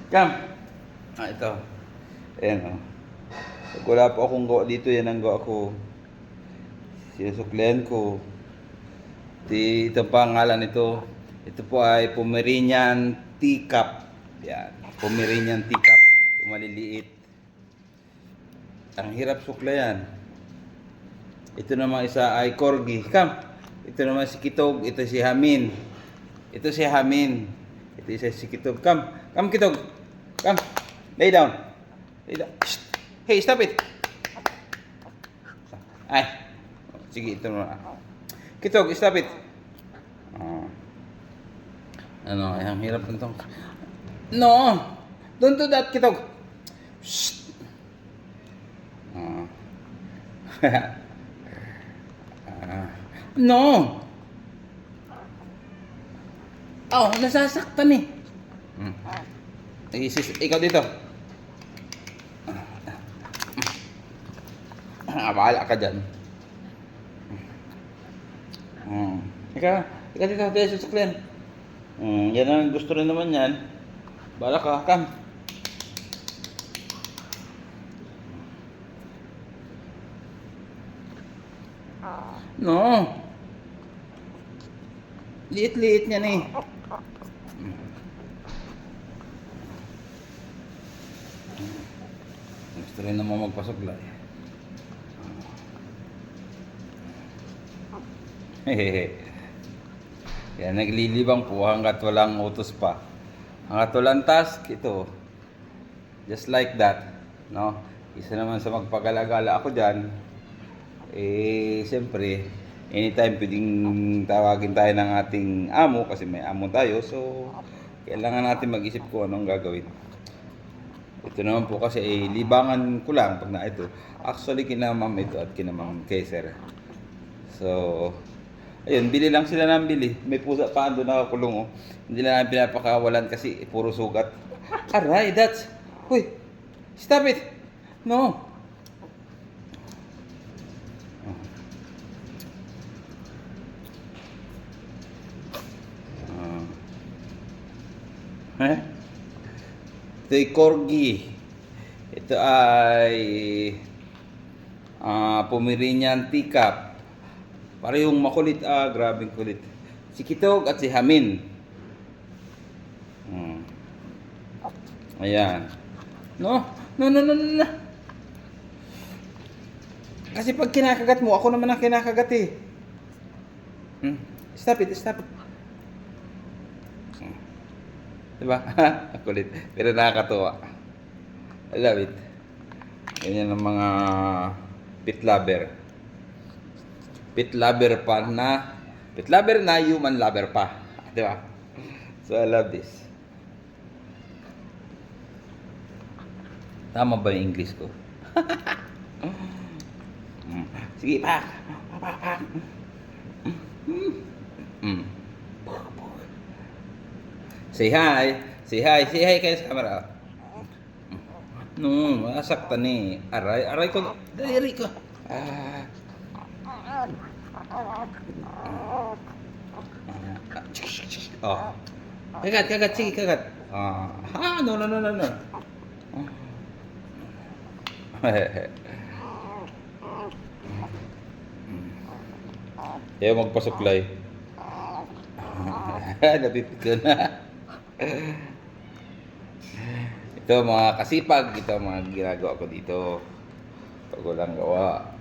Come. Ito. Ayan o. Pag wala po akong gawa dito, yan ang gawa ko. Sinusuklihan ko. Ito pangalan nito. Ito po ay Pomeranian teacup. Yan. Pomeranian teacup. Yung maliliit. Ang hirap suklayan. Ito naman isa ay Corgi. Come. Ito naman si Kitog. Ito si Hamin. Ito si Hamin. Ito isa si Kitog. Come. Come, Kitog. Come. Lay down. Lay down. Shh. Hey, stop it. Ay. Sige, ito na. Kitog, stop it. Ano, ang hirap nito. No. Don't do that, Kitog. Shh. No. Oh, nasasaktan eh. Ikaw dito. Bahala ka dyan. Ikaw dito, tayo susuklian. Yan ang gusto rin naman yan. Bahala ka, come. No. Liit-liit niyan eh. Gusto rin naman magpasuklay. Hehehe. Yan, naglilibang po hanggat walang utos pa. Hanggat walang task, ito. Just like that. No? Isa naman sa magpagalagala ako dyan. Siyempre, anytime pwedeng tawagin tayo ng ating amo kasi may amo tayo. So, kailangan natin mag-isip kung anong gagawin. Ito naman po kasi libangan ko lang pag na ito. Actually, kina ma'am ito at kina ma'am Kaiser. So, ayun, bili lang sila ng bili. May pusa pa doon nakakulong oh. Hindi lang namin pinapakawalan kasi puro sugat. Aray, that's... Huy! Stop it! No! Ito ay Corgi. Ito ay Pomeranian teacup. Parehong makulit. Grabing kulit. Si Kitog at si Hamin. Ayan. No. Kasi pag kinakagat mo, ako naman ang kinakagat eh. Stop it. Diba? Kulit. Pero nakakatuwa. I love it. Ganyan ang mga pet lover. Pet lover pa na. Pet lover na human lover pa. Diba? So I love this. Tama ba yung English ko? Sige, pak. Say hi. Say hi kayo sa camera. No, masaktan eh. Aray ko. Dali ko. Oh. Kagat. Sige, kagat. No. Ayaw magpasuklay. Napipit ko na. Ito mga kasipag, ito mga ginagawa ko dito pag walang gawa.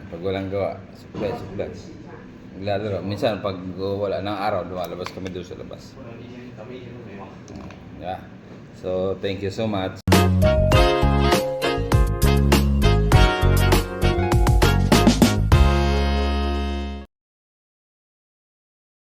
Pag walang gawa, suklay. Naglalaro. Minsan pag wala ng araw, lumalabas kami doon sa labas. Yeah. So, thank you so much.